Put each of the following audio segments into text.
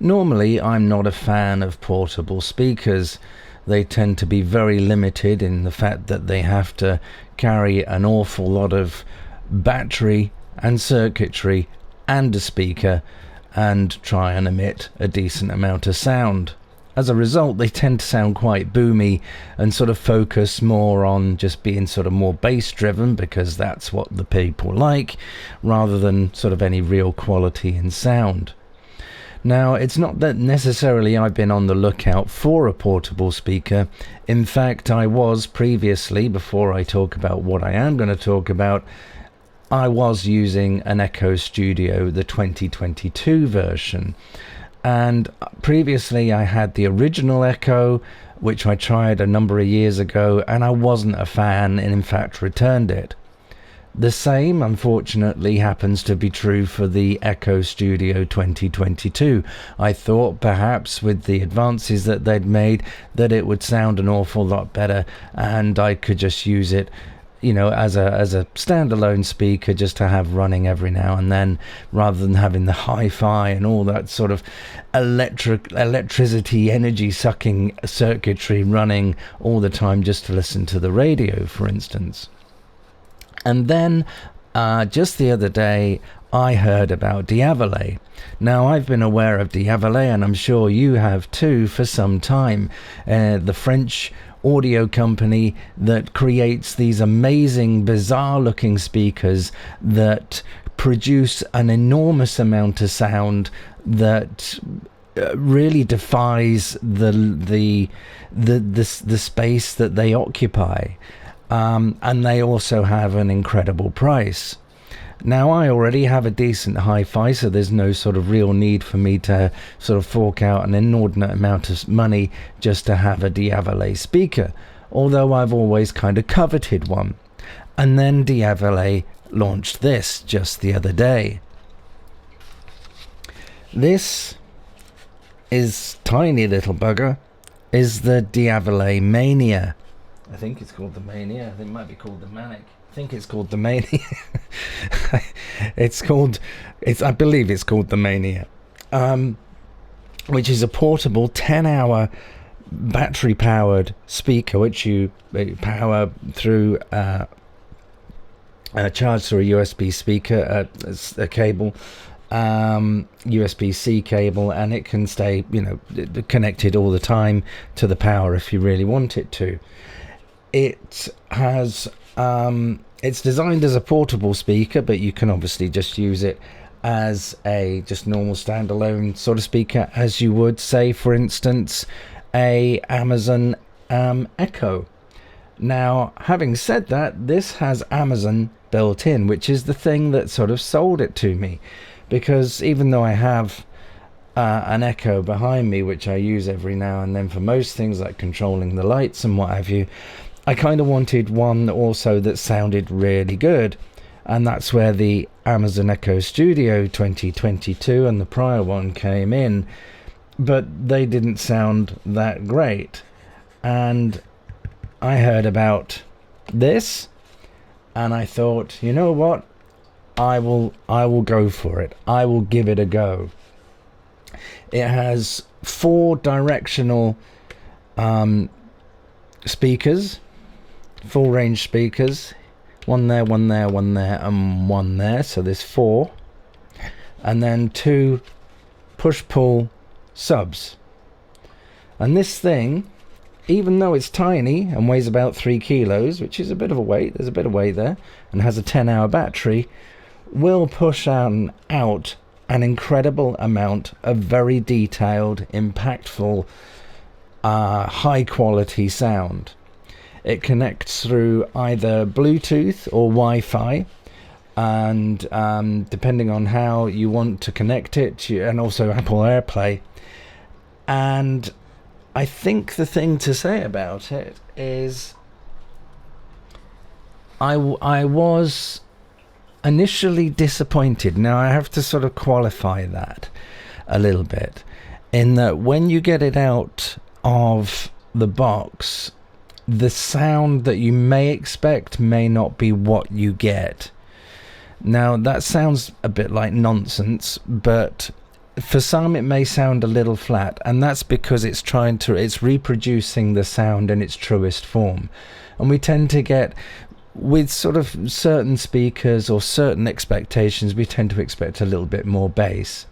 Normally, I'm not a fan of portable speakers. They tend to be very limited in the fact that they have to carry an awful lot of battery and circuitry and a speaker and try and emit a decent amount of sound. As a result, they tend to sound quite boomy and sort of focus more on just being sort of more bass driven, because that's what the people like, rather than sort of any real quality in sound. Now, it's not that necessarily I've been on the lookout for a portable speaker. In fact, I was previously, before I talk about what I am going to talk about, I was using an Echo Studio, the 2022 version. And previously I had the original Echo, which I tried a number of years ago, and I wasn't a fan, and in fact returned it. The same, unfortunately, happens to be true for the Echo Studio 2022. I thought perhaps with the advances that they'd made that it would sound an awful lot better, and I could just use it, you know, as a standalone speaker just to have running every now and then, rather than having the hi-fi and all that sort of electricity energy sucking circuitry running all the time just to listen to the radio, for instance. And then just the other day I heard about Devialet. Now, I've been aware of Devialet, and I'm sure you have too, for some time. The French audio company that creates these amazing, bizarre looking speakers that produce an enormous amount of sound that really defies the space that they occupy, and they also have an incredible price. Now, I already have a decent hi-fi, so there's no sort of real need for me to sort of fork out an inordinate amount of money just to have a Devialet speaker, although I've always kind of coveted one. And then Devialet launched this just the other day. This is tiny little bugger, is the Devialet Mania. I think it's called the Mania. I think it might be called the Manic. I think it's called the Mania. I believe it's called the Mania, which is a portable 10-hour battery powered speaker, which you power through charge through a USB speaker, a cable, USB-C cable, and it can stay, you know, connected all the time to the power if you really want it to. It has it's designed as a portable speaker, but you can obviously just use it as a just normal standalone sort of speaker, as you would, say, for instance, a Amazon Echo. Now, having said that, this has Amazon built in, which is the thing that sort of sold it to me, because even though I have an Echo behind me, which I use every now and then for most things like controlling the lights and what have you, I kind of wanted one also that sounded really good, and that's where the Amazon Echo Studio 2022 and the prior one came in, but they didn't sound that great. And I heard about this, and I thought, you know what, I will go for it. I will give it a go. It has 4 directional speakers, full range speakers, one there, one there, one there, and one there, so there's 4, and then 2 push-pull subs. And this thing, even though it's tiny and weighs about 3 kilos, which is a bit of a weight, there's a bit of weight there, and has a 10-hour battery, will push out an incredible amount of very detailed, impactful, high quality sound. It connects through either Bluetooth or Wi-Fi, and depending on how you want to connect it, and also Apple AirPlay. And I think the thing to say about it is I was initially disappointed. Now, I have to sort of qualify that a little bit, in that when you get it out of the box, the sound that you may expect may not be what you get. Now, that sounds a bit like nonsense, but for some it may sound a little flat, and that's because it's reproducing the sound in its truest form. And we tend to get, with sort of certain speakers or certain expectations, we tend to expect a little bit more bass.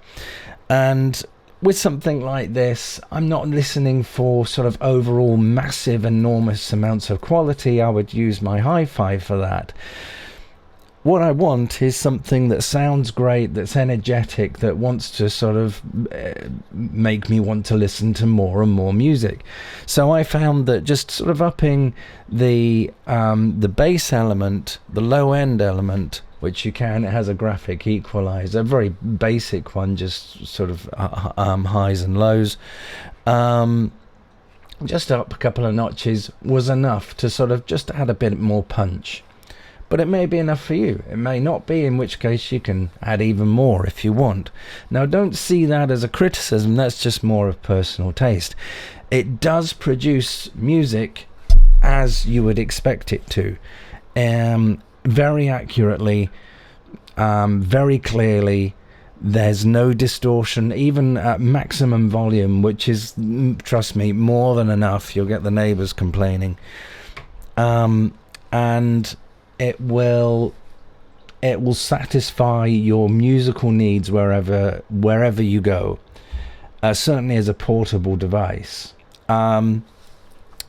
And with something like this, I'm not listening for sort of overall massive, enormous amounts of quality. I would use my hi-fi for that. What I want is something that sounds great, that's energetic, that wants to sort of make me want to listen to more and more music. So I found that just sort of upping the bass element, the low end element, which it has a graphic equalizer, a very basic one, just sort of highs and lows. Just up a couple of notches was enough to sort of just add a bit more punch. But it may be enough for you. It may not be, in which case you can add even more if you want. Now, don't see that as a criticism. That's just more of personal taste. It does produce music as you would expect it to. Very accurately, very clearly. There's no distortion, even at maximum volume, which is, trust me, more than enough. You'll get the neighbors complaining. And it will satisfy your musical needs wherever you go, certainly as a portable device. The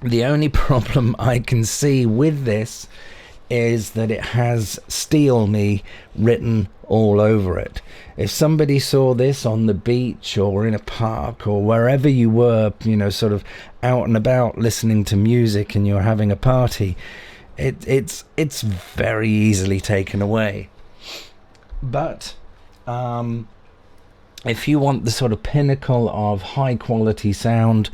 only problem I can see with this is that it has "Steal Me" written all over it. If somebody saw this on the beach or in a park or wherever you were, sort of out and about listening to music, and you're having a party, it's very easily taken away. But if you want the sort of pinnacle of high quality sound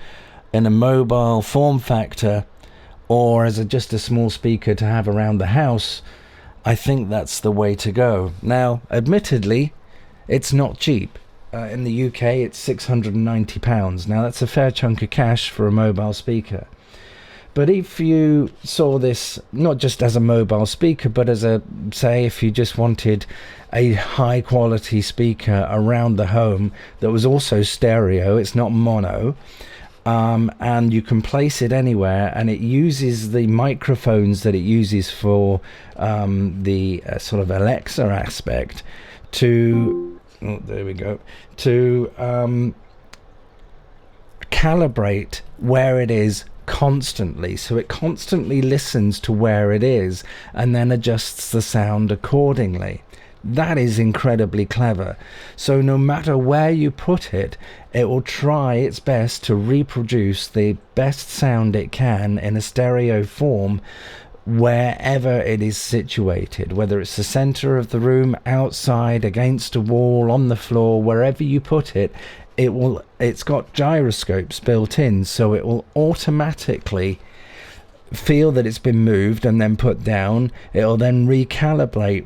in a mobile form factor, or as just a small speaker to have around the house, I think that's the way to go. Now, admittedly, it's not cheap. In the UK, it's £690. Now, that's a fair chunk of cash for a mobile speaker. But if you saw this not just as a mobile speaker, but as say, if you just wanted a high quality speaker around the home that was also stereo, it's not mono, and you can place it anywhere, and it uses the microphones that it uses for the sort of Alexa aspect to calibrate where it is constantly. So it constantly listens to where it is and then adjusts the sound accordingly. That is incredibly clever. So no matter where you put it, it will try its best to reproduce the best sound it can in a stereo form wherever it is situated, whether it's the center of the room, outside, against a wall, on the floor, wherever you put it. It's got gyroscopes built in, so it will automatically feel that it's been moved and then put down. It'll then recalibrate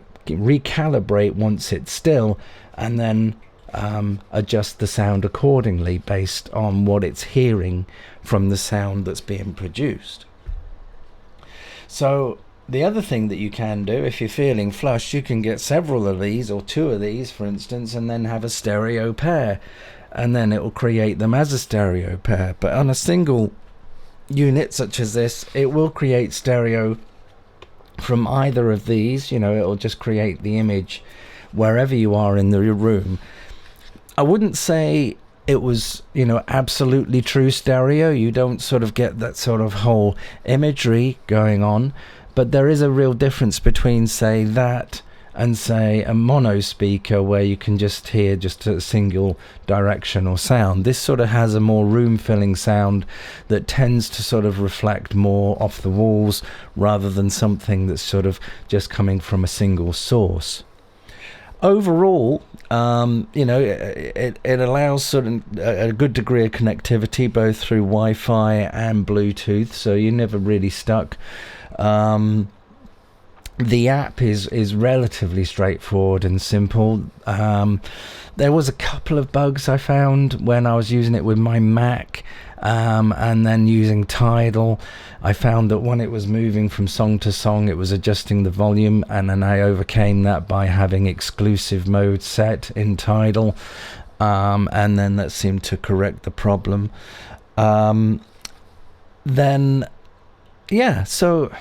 once it's still, and then adjust the sound accordingly based on what it's hearing from the sound that's being produced. So the other thing that you can do, if you're feeling flush, you can get several of these, or two of these for instance, and then have a stereo pair, and then it will create them as a stereo pair. But on a single unit such as this, it will create stereo from either of these. It'll just create the image wherever you are in the room. I wouldn't say it was absolutely true stereo. You don't sort of get that sort of whole imagery going on, but there is a real difference between, say, that and, say, a mono speaker where you can just hear just a single directional sound. This sort of has a more room-filling sound that tends to sort of reflect more off the walls rather than something that's sort of just coming from a single source. Overall, it allows sort of a good degree of connectivity both through Wi-Fi and Bluetooth, so you're never really stuck. The app is relatively straightforward and simple. There was a couple of bugs I found when I was using it with my Mac, and then using Tidal. I found that when it was moving from song to song, it was adjusting the volume, and then I overcame that by having exclusive mode set in Tidal. and then that seemed to correct the problem. Then yeah, so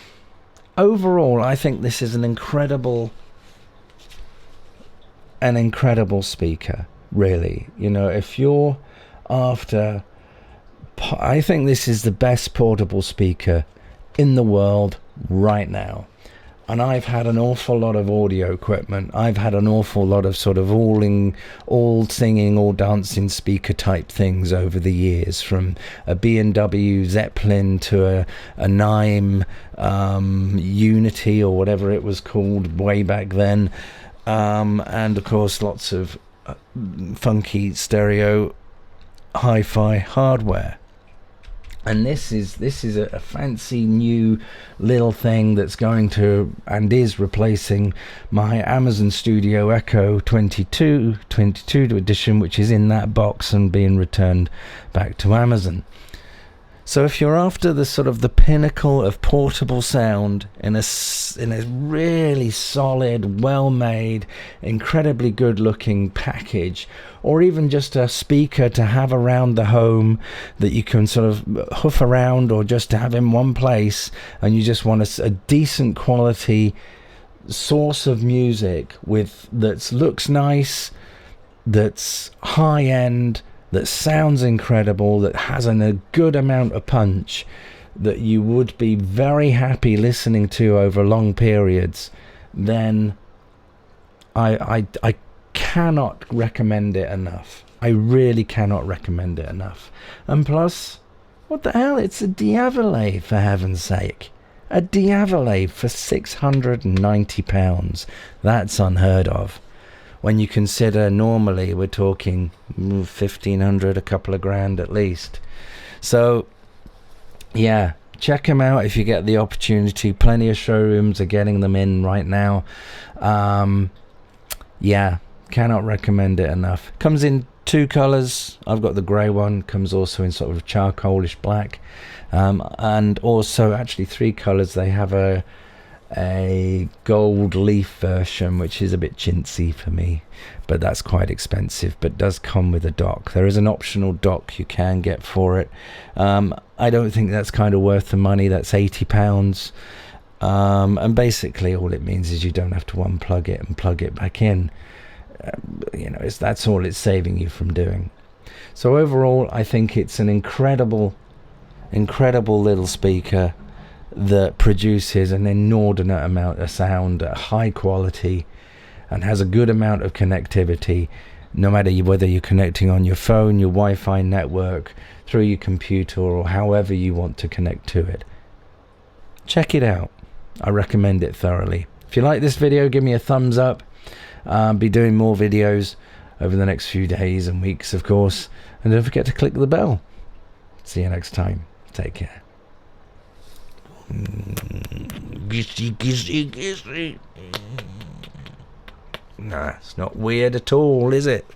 overall I think this is an incredible speaker, really. You know, if you're after, I think this is the best portable speaker in the world right now. And I've had an awful lot of audio equipment. I've had an awful lot of sort of all singing, all dancing speaker type things over the years, from a B&W Zeppelin to a Nime Unity or whatever it was called way back then. And of course lots of funky stereo hi-fi hardware. And this is a fancy new little thing that's going to and is replacing my Amazon Studio Echo 22 edition, which is in that box and being returned back to Amazon. So if you're after the sort of the pinnacle of portable sound in a really solid, well-made, incredibly good-looking package, or even just a speaker to have around the home that you can sort of hoof around, or just to have in one place, and you just want a decent quality source of music that looks nice, that's high-end, that sounds incredible, that has a good amount of punch, that you would be very happy listening to over long periods, then I cannot recommend it enough. I really cannot recommend it enough. And plus, what the hell? It's a Devialet, for heaven's sake. A Devialet for £690. That's unheard of. When you consider normally we're talking 1,500, a couple of grand at least. So yeah, check them out if you get the opportunity. Plenty of showrooms are getting them in right now. Yeah, cannot recommend it enough. Comes in 2 colors. I've got the grey one. Comes also in sort of charcoalish black, and also actually 3 colors. They have a gold leaf version, which is a bit chintzy for me, but that's quite expensive, but does come with a dock. There is an optional dock you can get for it. I don't think that's kind of worth the money. That's £80, and basically all it means is you don't have to unplug it and plug it back in. You know, that's all it's saving you from doing. So overall I think it's an incredible little speaker that produces an inordinate amount of sound at high quality and has a good amount of connectivity, no matter whether you're connecting on your phone, your Wi-Fi network, through your computer, or however you want to connect to it. Check it out. I recommend it thoroughly. If you like this video, give me a thumbs up. Be doing more videos over the next few days and weeks, of course, and don't forget to click the bell. See you next time. Take care. Kissy. Nah, it's not weird at all, is it?